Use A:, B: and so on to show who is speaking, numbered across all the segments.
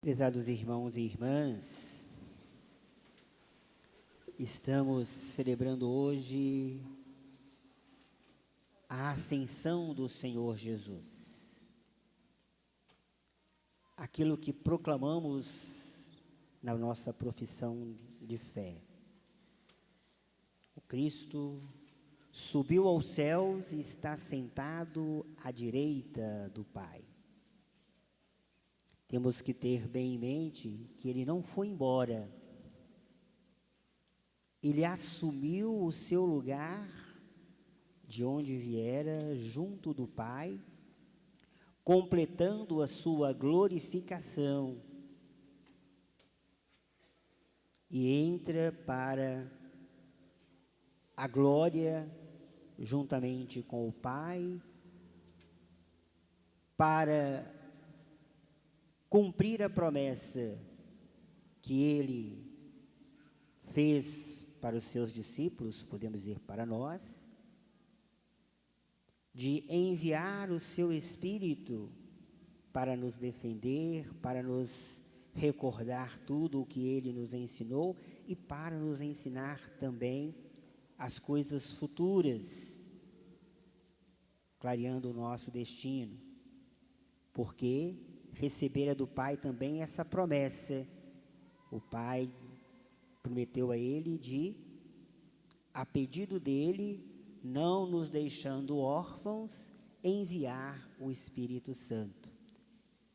A: Prezados irmãos e irmãs, estamos celebrando hoje a ascensão do Senhor Jesus. Aquilo que proclamamos na nossa profissão de fé. O Cristo subiu aos céus e está sentado à direita do Pai. Temos que ter bem em mente que Ele não foi embora. Ele assumiu o seu lugar de onde viera, junto do Pai, completando a sua glorificação. E entra para a glória, juntamente com o Pai, para cumprir a promessa que Ele fez para os seus discípulos, podemos dizer para nós, de enviar o seu Espírito para nos defender, para nos recordar tudo o que Ele nos ensinou e para nos ensinar também as coisas futuras, clareando o nosso destino, porque recebera do Pai também essa promessa. O Pai prometeu a Ele de, a pedido dEle, não nos deixando órfãos, enviar o Espírito Santo.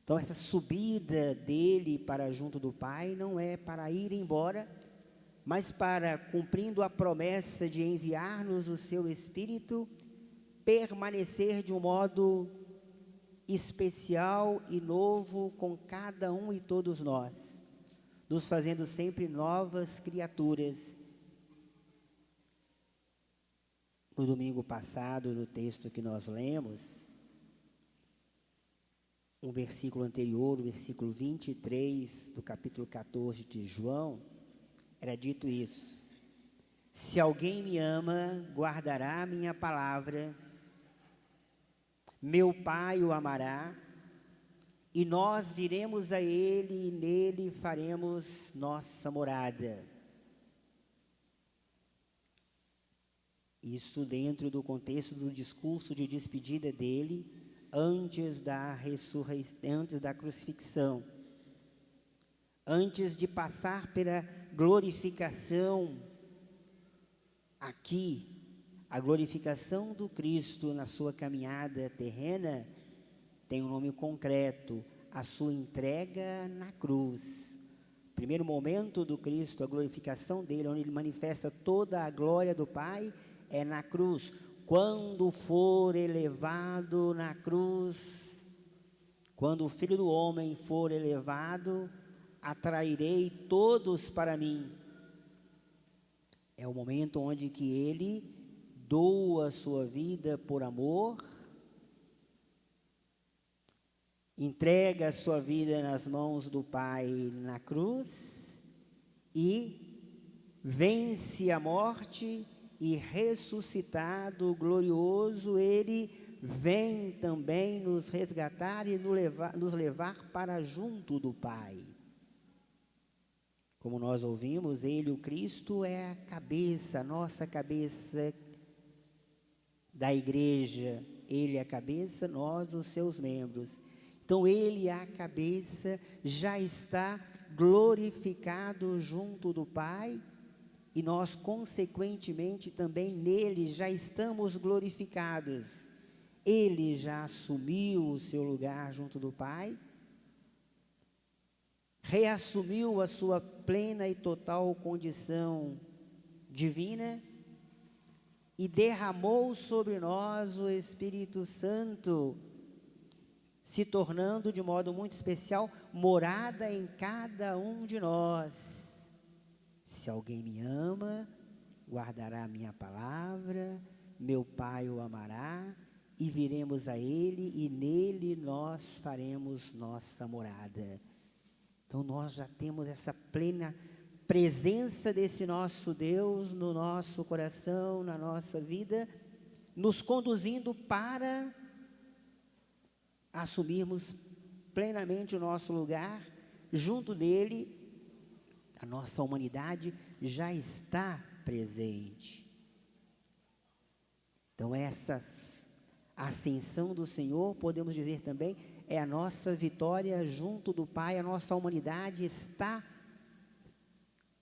A: Então essa subida dEle para junto do Pai não é para ir embora, mas para, cumprindo a promessa de enviar-nos o seu Espírito, permanecer de um modo especial e novo com cada um e todos nós, nos fazendo sempre novas criaturas. No domingo passado, no texto que nós lemos, um versículo anterior, o versículo 23 do capítulo 14 de João, era dito isso: se alguém me ama, guardará a minha palavra, meu Pai o amará, e nós viremos a Ele, e nele faremos nossa morada. Isso dentro do contexto do discurso de despedida dele, antes da ressurreição, antes da crucifixão, antes de passar pela glorificação aqui. A glorificação do Cristo na sua caminhada terrena tem um nome concreto: a sua entrega na cruz. O primeiro momento do Cristo, a glorificação dele, onde ele manifesta toda a glória do Pai, é na cruz. Quando for elevado na cruz, quando o Filho do Homem for elevado, atrairei todos para mim. É o momento onde que ele doa a sua vida por amor, entrega a sua vida nas mãos do Pai na cruz e vence a morte, e ressuscitado, glorioso, Ele vem também nos resgatar e nos levar para junto do Pai. Como nós ouvimos, Ele, o Cristo, é a cabeça, a nossa cabeça da igreja. Ele é a cabeça, nós os seus membros. Então Ele, a cabeça, já está glorificado junto do Pai, e nós consequentemente também nele já estamos glorificados. Ele já assumiu o seu lugar junto do Pai, reassumiu a sua plena e total condição divina, e derramou sobre nós o Espírito Santo, se tornando de modo muito especial morada em cada um de nós. Se alguém me ama, guardará a minha palavra, meu Pai o amará, e viremos a Ele, e nele nós faremos nossa morada. Então nós já temos essa plena presença desse nosso Deus no nosso coração, na nossa vida, nos conduzindo para assumirmos plenamente o nosso lugar junto dele, a nossa humanidade já está presente. Então, essa ascensão do Senhor, podemos dizer também, é a nossa vitória junto do Pai. A nossa humanidade está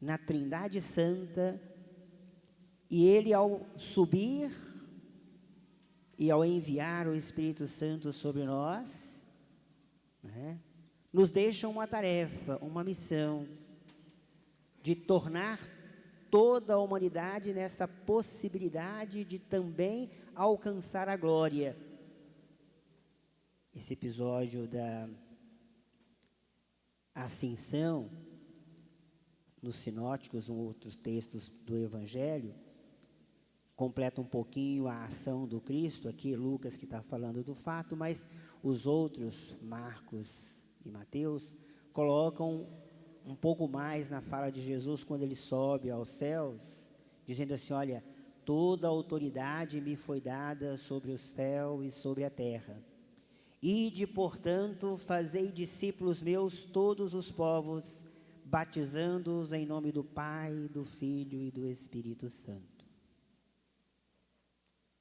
A: na Trindade Santa, e Ele, ao subir e ao enviar o Espírito Santo sobre nós, né, nos deixa uma tarefa, uma missão, de tornar toda a humanidade nessa possibilidade de também alcançar a glória. Esse episódio da ascensão, nos sinóticos, outros textos do Evangelho, completa um pouquinho a ação do Cristo. Aqui Lucas que está falando do fato, mas os outros, Marcos e Mateus, colocam um pouco mais na fala de Jesus quando ele sobe aos céus, dizendo assim: olha, toda a autoridade me foi dada sobre o céu e sobre a terra. Ide, portanto, fazei discípulos meus todos os povos, batizando-os em nome do Pai, do Filho e do Espírito Santo.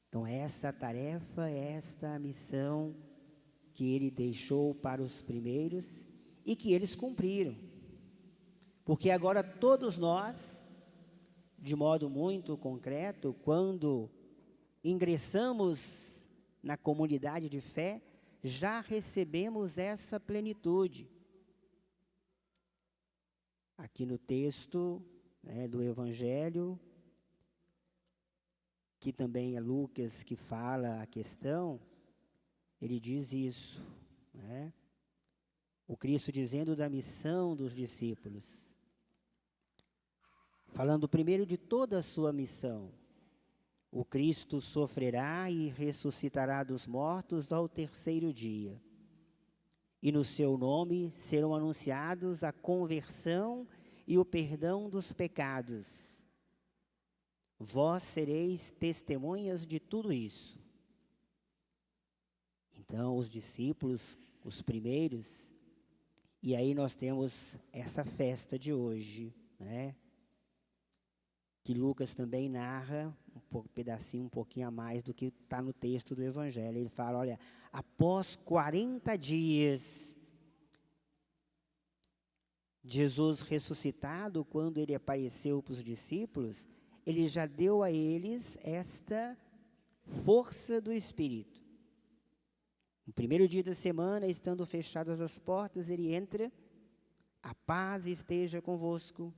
A: Então, essa tarefa, esta missão que ele deixou para os primeiros e que eles cumpriram. Porque agora todos nós, de modo muito concreto, quando ingressamos na comunidade de fé, já recebemos essa plenitude. Aqui no texto, né, do Evangelho, que também é Lucas que fala a questão, ele diz isso, né? O Cristo dizendo da missão dos discípulos, falando primeiro de toda a sua missão. O Cristo sofrerá e ressuscitará dos mortos ao terceiro dia. E no seu nome serão anunciados a conversão e o perdão dos pecados. Vós sereis testemunhas de tudo isso. Então, os discípulos, os primeiros, e aí nós temos essa festa de hoje, né? Que Lucas também narra pedacinho um pouquinho a mais do que está no texto do Evangelho. Ele fala, olha, após 40 dias, Jesus ressuscitado, quando ele apareceu para os discípulos, ele já deu a eles esta força do Espírito. No primeiro dia da semana, estando fechadas as portas, ele entra, a paz esteja convosco.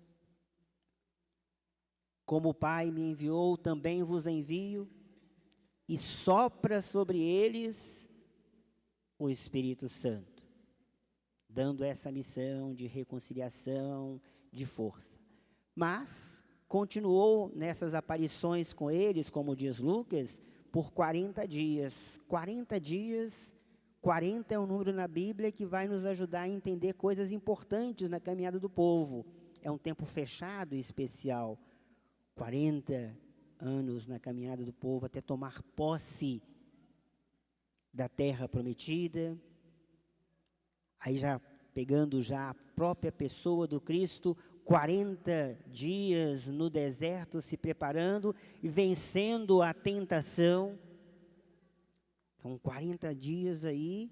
A: Como o Pai me enviou, também vos envio, e sopra sobre eles o Espírito Santo, dando essa missão de reconciliação, de força. Mas continuou nessas aparições com eles, como diz Lucas, por 40 dias. 40 dias, 40 é um número na Bíblia que vai nos ajudar a entender coisas importantes na caminhada do povo. É um tempo fechado e especial. 40 anos na caminhada do povo até tomar posse da terra prometida. Aí já pegando já a própria pessoa do Cristo, 40 dias no deserto se preparando e vencendo a tentação. Então 40 dias aí,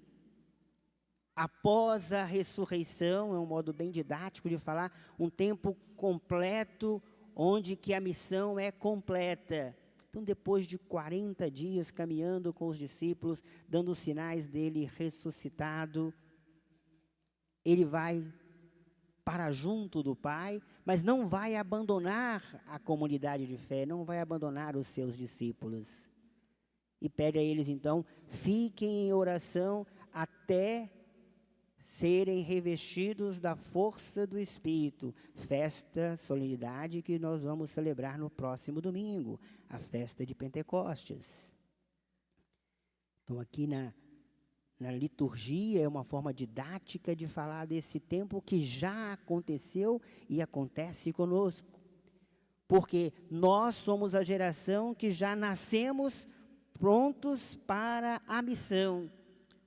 A: após a ressurreição, é um modo bem didático de falar, um tempo completo, onde que a missão é completa. Então, depois de 40 dias caminhando com os discípulos, dando sinais dele ressuscitado, ele vai para junto do Pai, mas não vai abandonar a comunidade de fé, não vai abandonar os seus discípulos. E pede a eles, então, fiquem em oração até serem revestidos da força do Espírito. Festa, solenidade que nós vamos celebrar no próximo domingo, a festa de Pentecostes. Então aqui na liturgia é uma forma didática de falar desse tempo que já aconteceu e acontece conosco. Porque nós somos a geração que já nascemos prontos para a missão.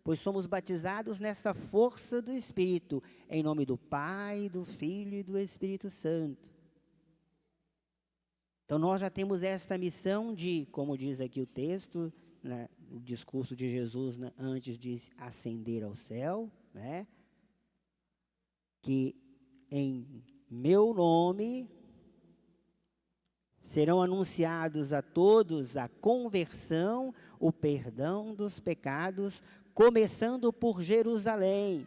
A: pois somos batizados nessa força do Espírito, em nome do Pai, do Filho e do Espírito Santo. Então nós já temos esta missão de, como diz aqui o texto, né, o discurso de Jesus, né, antes de ascender ao céu, né, que em meu nome serão anunciados a todos a conversão, o perdão dos pecados, começando por Jerusalém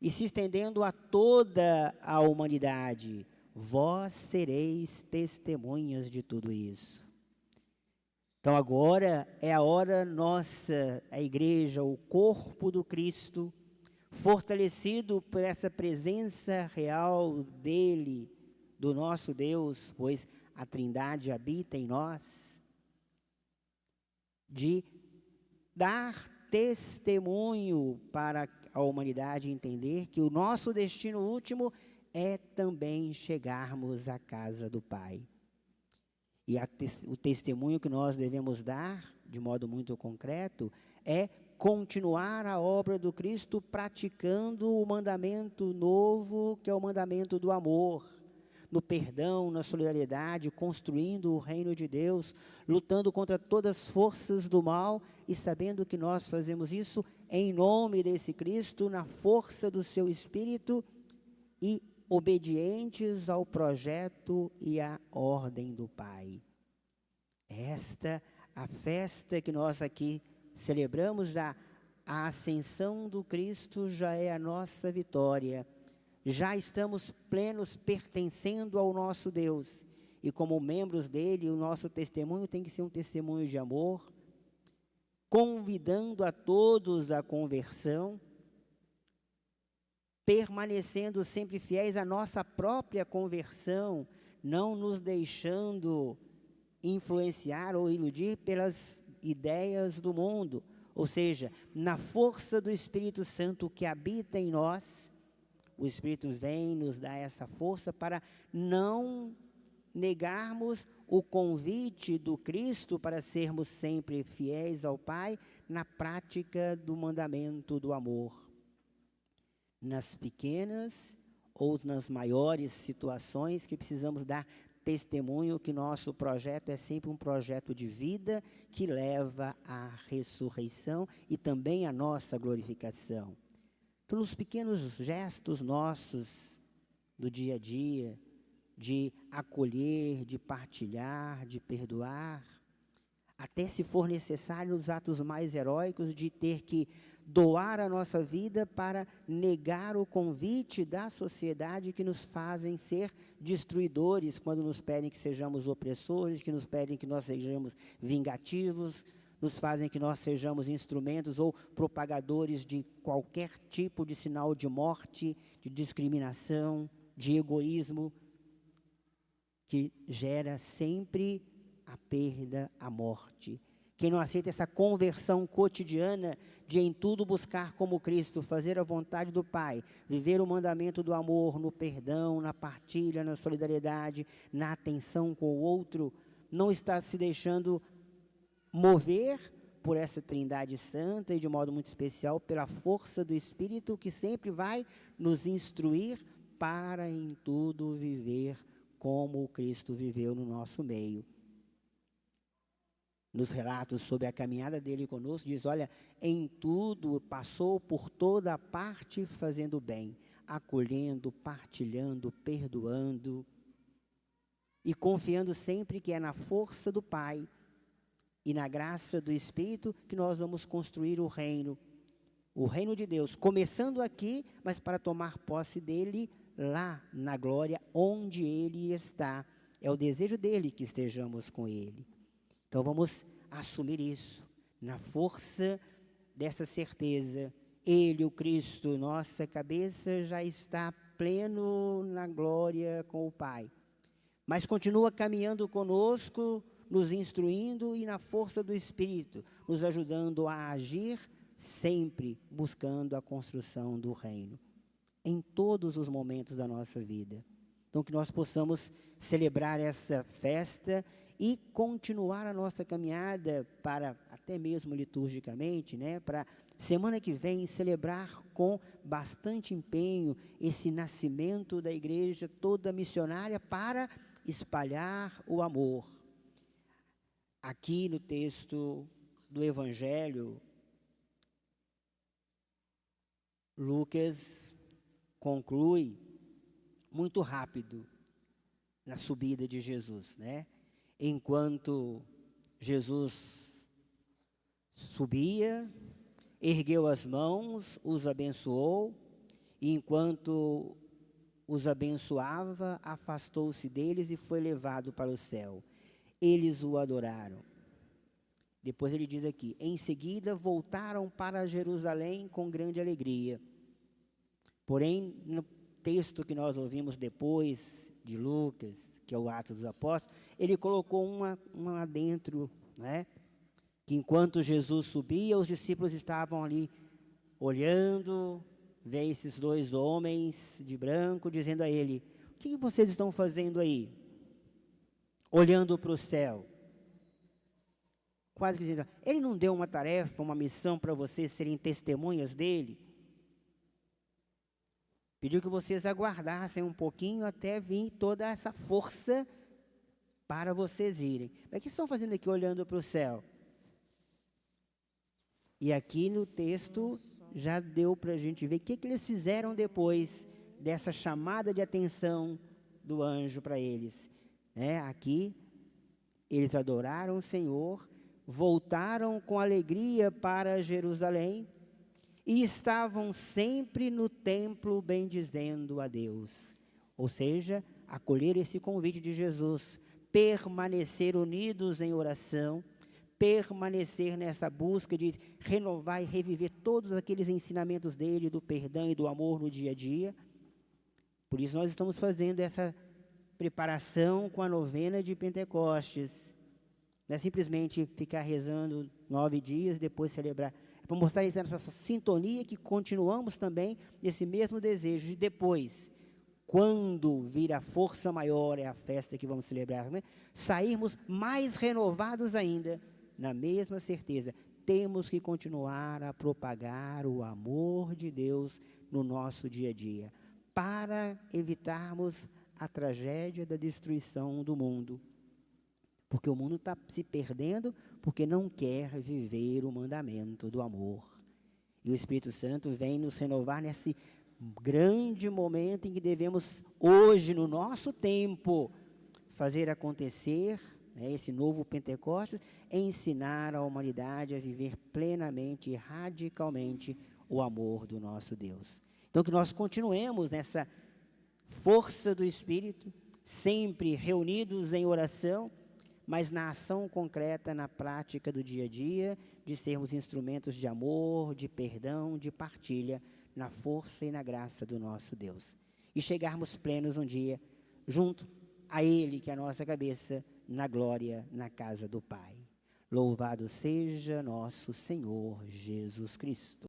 A: e se estendendo a toda a humanidade. Vós sereis testemunhas de tudo isso. Então agora é a hora nossa, a igreja, o corpo do Cristo, fortalecido por essa presença real dele, do nosso Deus, pois a Trindade habita em nós, de dar testemunho para a humanidade entender que o nosso destino último é também chegarmos à casa do Pai. E o testemunho que nós devemos dar, de modo muito concreto, é continuar a obra do Cristo praticando o mandamento novo, que é o mandamento do amor, no perdão, na solidariedade, construindo o reino de Deus, lutando contra todas as forças do mal e sabendo que nós fazemos isso em nome desse Cristo, na força do seu Espírito e obedientes ao projeto e à ordem do Pai. Esta, a festa que nós aqui celebramos já, a ascensão do Cristo já é a nossa vitória. Já estamos plenos pertencendo ao nosso Deus. E como membros dele, o nosso testemunho tem que ser um testemunho de amor, convidando a todos à conversão, permanecendo sempre fiéis à nossa própria conversão, não nos deixando influenciar ou iludir pelas ideias do mundo, ou seja, na força do Espírito Santo que habita em nós, o Espírito vem nos dar essa força para não negarmos o convite do Cristo para sermos sempre fiéis ao Pai na prática do mandamento do amor. Nas pequenas ou nas maiores situações que precisamos dar testemunho que nosso projeto é sempre um projeto de vida que leva à ressurreição e também à nossa glorificação. Então, nos pequenos gestos nossos do dia a dia, de acolher, de partilhar, de perdoar, até se for necessário os atos mais heróicos de ter que doar a nossa vida para negar o convite da sociedade que nos fazem ser destruidores, quando nos pedem que sejamos opressores, que nos pedem que nós sejamos vingativos, nos fazem que nós sejamos instrumentos ou propagadores de qualquer tipo de sinal de morte, de discriminação, de egoísmo, que gera sempre a perda, a morte. Quem não aceita essa conversão cotidiana de em tudo buscar como Cristo, fazer a vontade do Pai, viver o mandamento do amor, no perdão, na partilha, na solidariedade, na atenção com o outro, não está se deixando mover por essa Trindade Santa e de modo muito especial pela força do Espírito que sempre vai nos instruir para em tudo viver como o Cristo viveu no nosso meio. Nos relatos sobre a caminhada dele conosco, diz, olha, em tudo passou por toda a parte fazendo bem, acolhendo, partilhando, perdoando e confiando sempre que é na força do Pai e na graça do Espírito que nós vamos construir o reino de Deus, começando aqui, mas para tomar posse dele lá na glória onde ele está. É o desejo dele que estejamos com ele. Então vamos assumir isso, na força dessa certeza. Ele, o Cristo, nossa cabeça, já está pleno na glória com o Pai. Mas continua caminhando conosco, nos instruindo e na força do Espírito, nos ajudando a agir, sempre buscando a construção do reino, em todos os momentos da nossa vida. Então que nós possamos celebrar essa festa e continuar a nossa caminhada para, até mesmo liturgicamente, né, para semana que vem celebrar com bastante empenho esse nascimento da igreja toda missionária para espalhar o amor. Aqui no texto do Evangelho, Lucas conclui muito rápido na subida de Jesus, né? Enquanto Jesus subia, ergueu as mãos, os abençoou, e enquanto os abençoava, afastou-se deles e foi levado para o céu. Eles o adoraram. Depois ele diz aqui, em seguida voltaram para Jerusalém com grande alegria. Porém, no texto que nós ouvimos depois de Lucas, que é o Atos dos Apóstolos, ele colocou uma adentro, né? Que enquanto Jesus subia, os discípulos estavam ali olhando, vê esses dois homens de branco, dizendo a ele, o que vocês estão fazendo aí? Olhando para o céu. Quase que dizendo, ele não deu uma tarefa, uma missão para vocês serem testemunhas dele? Pediu que vocês aguardassem um pouquinho até vir toda essa força para vocês irem. Mas o que estão fazendo aqui olhando para o céu? E aqui no texto já deu para a gente ver o que eles fizeram depois dessa chamada de atenção do anjo para eles. Aqui, eles adoraram o Senhor, voltaram com alegria para Jerusalém e estavam sempre no templo bendizendo a Deus. Ou seja, acolher esse convite de Jesus, permanecer unidos em oração, permanecer nessa busca de renovar e reviver todos aqueles ensinamentos dele, do perdão e do amor no dia a dia. Por isso nós estamos fazendo essa preparação com a novena de Pentecostes. Não é simplesmente ficar rezando 9 dias, depois celebrar. É para mostrar essa sintonia que continuamos também nesse mesmo desejo de depois, quando vir a força maior, é a festa que vamos celebrar, né? Sairmos mais renovados ainda, na mesma certeza, temos que continuar a propagar o amor de Deus no nosso dia a dia, para evitarmos a tragédia da destruição do mundo. Porque o mundo está se perdendo porque não quer viver o mandamento do amor. E o Espírito Santo vem nos renovar nesse grande momento em que devemos, hoje, no nosso tempo, fazer acontecer, esse novo Pentecostes, ensinar a humanidade a viver plenamente e radicalmente o amor do nosso Deus. Então, que nós continuemos nessa força do Espírito, sempre reunidos em oração, mas na ação concreta, na prática do dia a dia, de sermos instrumentos de amor, de perdão, de partilha, na força e na graça do nosso Deus. E chegarmos plenos um dia, junto a Ele, que é a nossa cabeça, na glória, na casa do Pai. Louvado seja nosso Senhor Jesus Cristo.